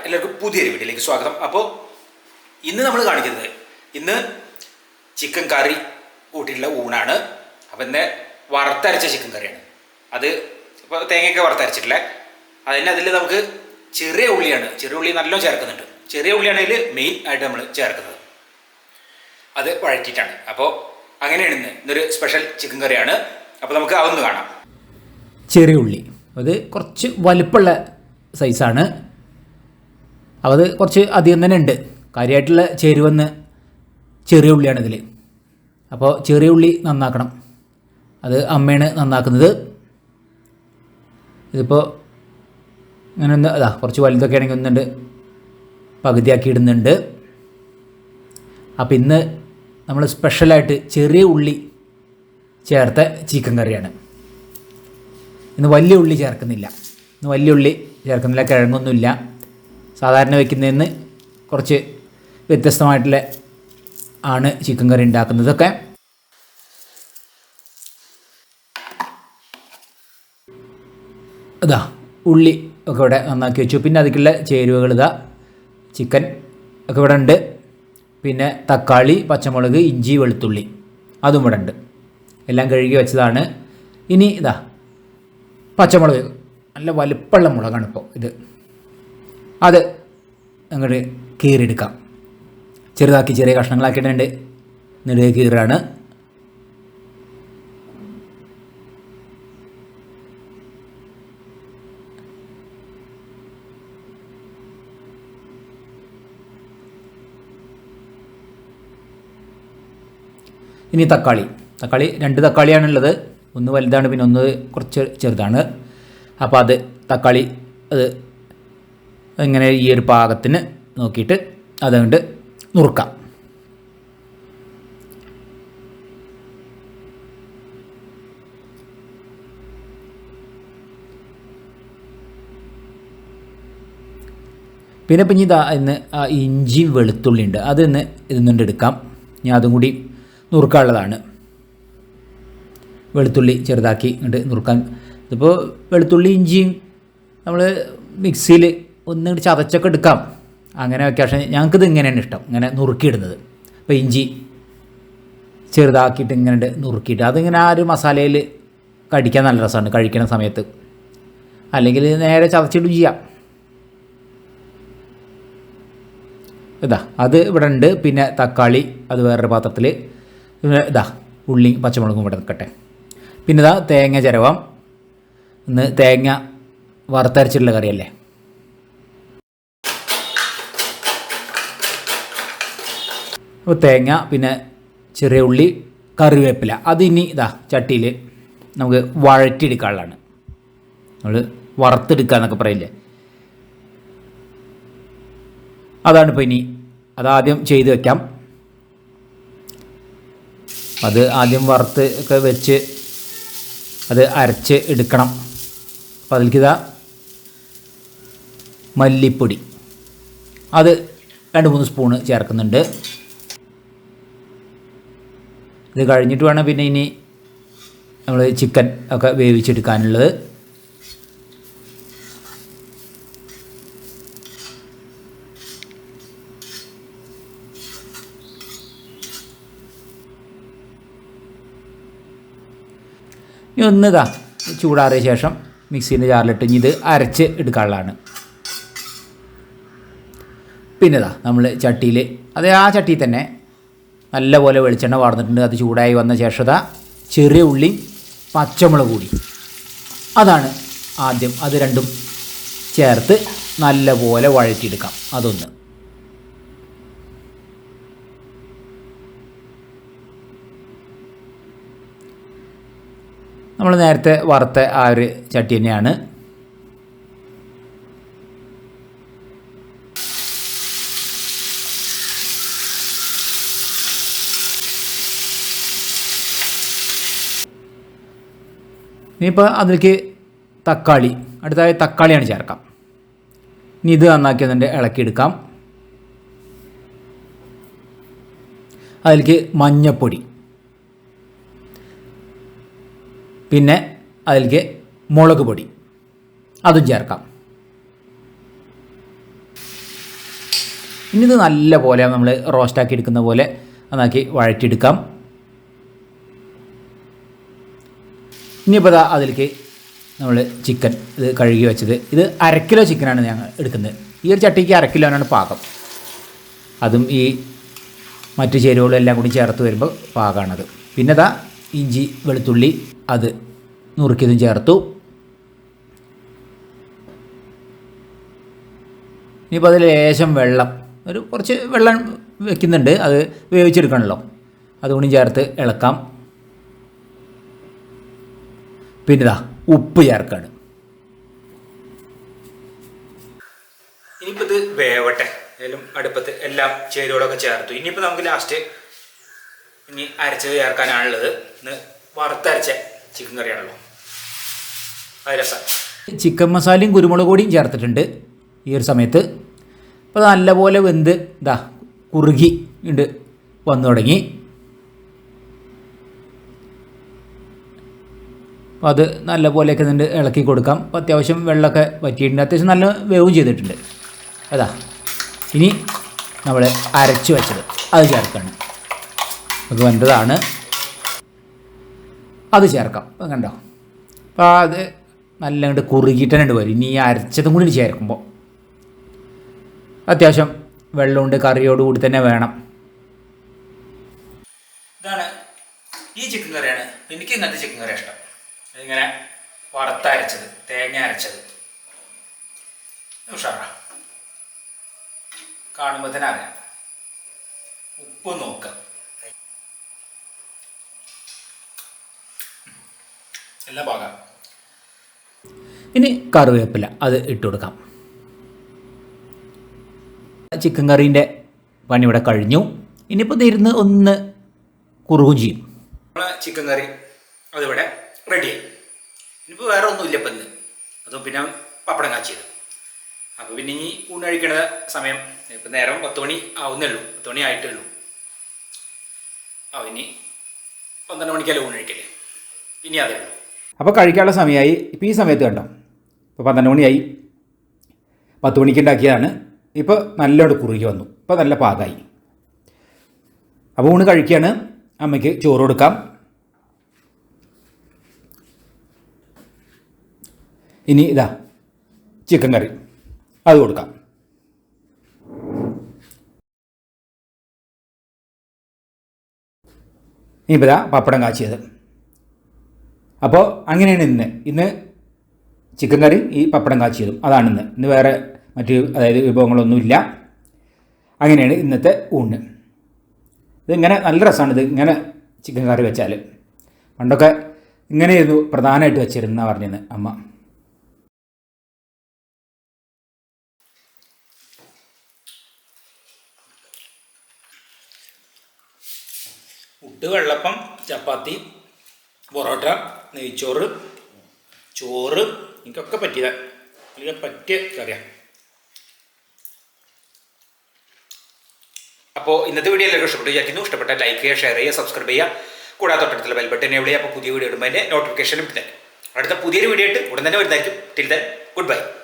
എല്ലാവർക്കും പുതിയൊരു വീഡിയോയിലേക്ക് സ്വാഗതം. അപ്പോൾ ഇന്ന് നമ്മൾ കാണിക്കുന്നത് ചിക്കൻ കറി കൂട്ടിയിട്ടുള്ള ഊണാണ്. അപ്പോൾ ഇന്ന് വറുത്തരച്ച ചിക്കൻ കറിയാണ്. അത് ഇപ്പോൾ തേങ്ങയൊക്കെ വറുത്തരച്ചിട്ടില്ല. അതിൽ നമുക്ക് ചെറിയ ഉള്ളിയാണ്, ചെറിയ ഉള്ളി നല്ലോണം ചേർക്കുന്നുണ്ട്. ചെറിയ ഉള്ളിയാണ് അതിൽ മെയിൻ ആയിട്ട് നമ്മൾ ചേർക്കുന്നത്. അത് വഴറ്റിയിട്ടാണ്. അപ്പോൾ അങ്ങനെയാണ് ഇന്നൊരു സ്പെഷ്യൽ ചിക്കൻ കറിയാണ്. അപ്പോൾ നമുക്ക് അതൊന്ന് കാണാം. ചെറിയ ഉള്ളി അത് കുറച്ച് വലുപ്പമുള്ള സൈസാണ്. അപ്പോൾ അത് കുറച്ച് അധികം തന്നെ ഉണ്ട്. കാര്യമായിട്ടുള്ള ചേരുവന്ന് ചെറിയ ഉള്ളിയാണിതിൽ. അപ്പോൾ ചെറിയ ഉള്ളി നന്നാക്കണം. അത് അമ്മയാണ് നന്നാക്കുന്നത്. ഇതിപ്പോൾ അങ്ങനെ ഒന്ന് കുറച്ച് വലുതൊക്കെ ആണെങ്കിൽ ഒന്നുണ്ട് പകുതിയാക്കി ഇടുന്നുണ്ട്. അപ്പോൾ ഇന്ന് നമ്മൾ സ്പെഷ്യലായിട്ട് ചെറിയ ഉള്ളി ചേർത്ത ചിക്കൻ കറിയാണ്. ഇന്ന് വലിയ ഉള്ളി ചേർക്കുന്നില്ല. കിഴങ്ങൊന്നുമില്ല. സാധാരണ വയ്ക്കുന്നതിന് കുറച്ച് വ്യത്യസ്തമായിട്ടുള്ള ആണ് ചിക്കൻ കറി ഉണ്ടാക്കുന്നതൊക്കെ. ഉള്ളി ഒക്കെ ഇവിടെ നന്നാക്കി വെച്ചു. പിന്നെ അതിലേക്കുള്ള ചേരുവകൾ ചിക്കൻ ഒക്കെ ഇവിടെ ഉണ്ട്. പിന്നെ തക്കാളി, പച്ചമുളക്, ഇഞ്ചി, വെളുത്തുള്ളി അതും ഇവിടെ ഉണ്ട്. എല്ലാം കഴുകി വെച്ചതാണ്. ഇനി പച്ചമുളക് നല്ല വലുപ്പമുള്ള മുളകാണ് ഇപ്പോൾ ഇത്. അത് അങ്ങോട്ട് കീറിയെടുക്കാം. ചെറുതാക്കി ചെറിയ കഷ്ണങ്ങളാക്കിയിട്ടുണ്ട്. നെടുകെ കീറാണ്. ഇനി തക്കാളി 2 തക്കാളിയാണുള്ളത്. ഒന്ന് വലുതാണ്, പിന്നെ ഒന്ന് കുറച്ച് ചെറുതാണ്. അപ്പോൾ അത് തക്കാളി ഇങ്ങനെ ഈ ഒരു പാകത്തിന് നോക്കിയിട്ട് അതുകൊണ്ട് നുറുക്കാം. പിന്നെ ഇപ്പം ഇന്ന് ഇഞ്ചിയും വെളുത്തുള്ളി ഉണ്ട്. അതിന്ന് ഇതിന്നുണ്ട് എടുക്കാം. ഞാൻ അതും കൂടി നുറുക്കാനുള്ളതാണ്. വെളുത്തുള്ളി ചെറുതാക്കി ഇങ്ങോട്ട് നുറുക്കാൻ. ഇതിപ്പോൾ വെളുത്തുള്ളി ഇഞ്ചിയും നമ്മൾ മിക്സിയിൽ ഒന്നിട്ട് ചതച്ചൊക്കെ എടുക്കാം. അങ്ങനെ വയ്ക്കാം. പക്ഷേ ഞങ്ങൾക്കിത് ഇങ്ങനെയാണ് ഇഷ്ടം, ഇങ്ങനെ നുറുക്കിയിടുന്നത്. അപ്പോൾ ഇഞ്ചി ചെറുതാക്കിയിട്ട് ഇങ്ങനെ നുറുക്കിയിട്ട് അതിങ്ങനെ ആ ഒരു മസാലയിൽ കടിക്കാൻ നല്ല രസമാണ് കഴിക്കുന്ന സമയത്ത്. അല്ലെങ്കിൽ നേരെ ചതച്ചിടും ചെയ്യാം. അത് ഇവിടെ ഉണ്ട്. പിന്നെ തക്കാളി അത് വേറൊരു പാത്രത്തിൽ. ഉള്ളി പച്ചമുളകും ഇവിടെ നിൽക്കട്ടെ. പിന്നെ തേങ്ങ ചിരവാം. ഇന്ന് തേങ്ങ വറുത്തരച്ചിട്ടുള്ള കറിയല്ലേ. അപ്പോൾ തേങ്ങ, പിന്നെ ചെറിയ ഉള്ളി, കറിവേപ്പില അതിനി ചട്ടിയിൽ നമുക്ക് വഴറ്റിയെടുക്കാനുള്ളതാണ്. നമ്മൾ വറുത്തെടുക്കുക എന്നൊക്കെ പറയില്ലേ, അതാണിപ്പോൾ ഇനി. അതാദ്യം ചെയ്ത് വയ്ക്കാം. അത് ആദ്യം വറുത്ത് ഒക്കെ വെച്ച് അത് അരച്ച് എടുക്കണം. അപ്പോൾ അതിലേക്ക് മല്ലിപ്പൊടി അത് 2-3 സ്പൂണ് ചേർക്കുന്നുണ്ട്. ഇത് കഴിഞ്ഞിട്ട് വേണം പിന്നെ ഇനി നമ്മൾ ചിക്കൻ ഒക്കെ വേവിച്ചെടുക്കാനുള്ളത്. ഇനി ഒന്ന് ചൂടാറിയ ശേഷം മിക്സീൻ്റെ ജാറിലിട്ട് ഇനി ഇത് അരച്ച് എടുക്കാനുള്ളതാണ്. പിന്നെ നമ്മൾ ചട്ടിയിൽ ആ ചട്ടിയിൽ തന്നെ നല്ലപോലെ വെളിച്ചെണ്ണ വാർന്നിട്ടുണ്ട്. അത് ചൂടായി വന്ന ശേഷം ചെറിയ ഉള്ളി പച്ചമുളക് കൂടി അതാണ് ആദ്യം. അത് രണ്ടും ചേർത്ത് നല്ലപോലെ വഴറ്റിയെടുക്കാം. അതൊന്ന് നമ്മൾ നേരത്തെ വറുത്ത ആ ഒരു ചട്ടി തന്നെയാണ്. ഇനിയിപ്പോൾ അതിലേക്ക് അടുത്തതായി തക്കാളിയാണ് ചേർക്കാം. ഇനി ഇത് നന്നാക്കി അതിൻ്റെ ഇളക്കിയെടുക്കാം. അതിലേക്ക് മഞ്ഞപ്പൊടി, പിന്നെ അതിലേക്ക് മുളക് പൊടി അതും ചേർക്കാം. ഇനി ഇത് നല്ല പോലെ നമ്മൾ റോസ്റ്റാക്കി എടുക്കുന്ന പോലെ നന്നാക്കി വഴറ്റിയെടുക്കാം. ഇനിയിപ്പോൾ അതാ അതിലേക്ക് നമ്മൾ ചിക്കൻ ഇത് കഴുകി വെച്ചത്, ഇത് 1/2 കിലോ ചിക്കനാണ് ഞങ്ങൾ എടുക്കുന്നത്. ഈ ഒരു ചട്ടിക്ക് 1/2 കിലോനാണ് പാകം. അതും ഈ മറ്റ് ചേരുവകളും എല്ലാം കൂടി ചേർത്ത് വരുമ്പോൾ പാകമാണത്. പിന്നെ ഇതാ ഇഞ്ചി വെളുത്തുള്ളി അത് നുറുക്കിയതും ചേർത്തു. ഇനിയിപ്പോൾ അതിൽ ലേശം വെള്ളം, ഒരു കുറച്ച് വെള്ളം വെക്കുന്നുണ്ട്, അത് വേവിച്ചെടുക്കണമല്ലോ, അതുകൊണ്ടും ചേർത്ത് ഇളക്കാം. പിന്നെ ഇതാ ഉപ്പ് ചേർക്കാണ്. ഇനിയിപ്പോൾ ഇത് വേവട്ടെ. ഏതായാലും അടുപ്പത്ത് എല്ലാം ചേരുവകളൊക്കെ ചേർത്തു. ഇനിയിപ്പോൾ നമുക്ക് ലാസ്റ്റ് ഇനി അരച്ചത് ചേർക്കാനാണുള്ളത്. ഇന്ന് വറുത്തരച്ച ചിക്കൻ കറിയാണല്ലോ, അത് രസം. ചിക്കൻ മസാലയും കുരുമുളക് പൊടിയും ചേർത്തിട്ടുണ്ട് ഈ ഒരു സമയത്ത്. അപ്പോൾ നല്ലപോലെ വെന്ത് ഇതാ കുറുകി ഉണ്ട് വന്നു തുടങ്ങി. അപ്പോൾ അത് നല്ല പോലെയൊക്കെ നിന്ന് ഇളക്കി കൊടുക്കാം. അപ്പോൾ അത്യാവശ്യം വെള്ളമൊക്കെ വറ്റിയിട്ടുണ്ട്, അത്യാവശ്യം നല്ല വേവും ചെയ്തിട്ടുണ്ട്. അതാ ഇനി നമ്മൾ അരച്ച് വെച്ചത് അത് ചേർക്കണം. അത് വെന്തതാണ്, അത് ചേർക്കാം. അപ്പം കണ്ടോ, അപ്പോൾ അത് നല്ല കണ്ട് കുറുകിയിട്ടുണ്ട് വരും. ഇനി ഈ അരച്ചതും കൂടി ചേർക്കുമ്പോൾ അത്യാവശ്യം വെള്ളമുണ്ട്, കറിയോടുകൂടി തന്നെ വേണം. ഇതാണ് ഈ ചിക്കൻ കറിയാണ്. എനിക്ക് ഇങ്ങനത്തെ ചിക്കൻ കറി ഇഷ്ടം. ഇങ്ങനെ വറുത്തരച്ചത്, തേങ്ങ അരച്ചത് ഉഷാറാ, കാണുമ്പോൾ തന്നെ അറിയാം. ഉപ്പ് നോക്കുക, എല്ലാം പാകാം. ഇനി കറിവേപ്പില അത് ഇട്ട് കൊടുക്കാം. ചിക്കൻ കറീൻ്റെ പണി ഇവിടെ കഴിഞ്ഞു. ഇനിയിപ്പോൾ ഇരുന്ന് ഒന്ന് കുറുകും ചെയ്യും. നമ്മളെ ചിക്കൻ കറി അതിവിടെ റെഡിയായി. ഇനിയിപ്പോൾ വേറെ ഒന്നുമില്ല ഇപ്പം ഇന്ന്. അതും പിന്നെ പപ്പടം കാച്ചിയത്. അപ്പോൾ പിന്നെ ഇനി ഊണ് കഴിക്കണ സമയം ഇപ്പം നേരം 10 മണി ആവുന്നേ ഉള്ളൂ, 10 മണി ആയിട്ടേ ഉള്ളൂ. ഇനി 12 മണിക്കല്ലേ ഊണ് കഴിക്കല്ലേ, ഇനി അതേ ഉള്ളൂ. അപ്പോൾ കഴിക്കാനുള്ള സമയമായി. ഇപ്പോൾ ഈ സമയത്ത് കണ്ടോ, ഇപ്പോൾ 12 മണിയായി. 10 മണിക്ക് ഉണ്ടാക്കിയതാണ്. ഇപ്പോൾ നല്ലോണം കുറുകി വന്നു, ഇപ്പോൾ നല്ല പാകമായി. അപ്പോൾ ഊണ് കഴിക്കുകയാണ്. അമ്മയ്ക്ക് ചോറ് കൊടുക്കാം. ഇനി ഇതാ ചിക്കൻ കറി അത് കൊടുക്കാം. ഇനിയിപ്പോൾ ഇതാ പപ്പടം കാച്ചിയത്. അപ്പോൾ അങ്ങനെയാണ് ഇന്ന് ചിക്കൻ കറി ഈ പപ്പടം കാച്ചിയതും അതാണ് ഇന്ന് വേറെ മറ്റ് അതായത് വിഭവങ്ങളൊന്നുമില്ല. അങ്ങനെയാണ് ഇന്നത്തെ ഊണ്. ഇതിങ്ങനെ നല്ല രസമാണ്. ഇത് ഇങ്ങനെ ചിക്കൻ കറി വെച്ചാൽ പണ്ടൊക്കെ ഇങ്ങനെയായിരുന്നു പ്രധാനമായിട്ട് വെച്ചിരുന്ന പറഞ്ഞത് അമ്മ. പുട്ട്, വെള്ളപ്പം, ചപ്പാത്തി, പൊറോട്ട, നെയ്ച്ചോറ്, ചോറ്, എനിക്കൊക്കെ പറ്റിയതാണ്. എനിക്ക് പറ്റിയ കറിയാണ്. അപ്പോൾ ഇന്നത്തെ വീഡിയോ എല്ലാവരും ഇഷ്ടപ്പെട്ടു വിചാരിക്കുന്നു. ഇഷ്ടപ്പെട്ടാൽ ലൈക്ക് ചെയ്യുക, ഷെയർ ചെയ്യുക, സബ്സ്ക്രൈബ് ചെയ്യുക. കൂടാതെ തൊട്ടടുത്തുള്ള ബെൽ ബട്ടൺ എവിടെ. അപ്പോൾ പുതിയ വീഡിയോ ഇടുമ്പോൾ അതിൻ്റെ നോട്ടിഫിക്കേഷൻ കിട്ടുന്നത്. അടുത്ത പുതിയൊരു വീഡിയോ ആയിട്ട് ഉടൻ തന്നെ വരുന്നതായിരിക്കും. Till then good bye.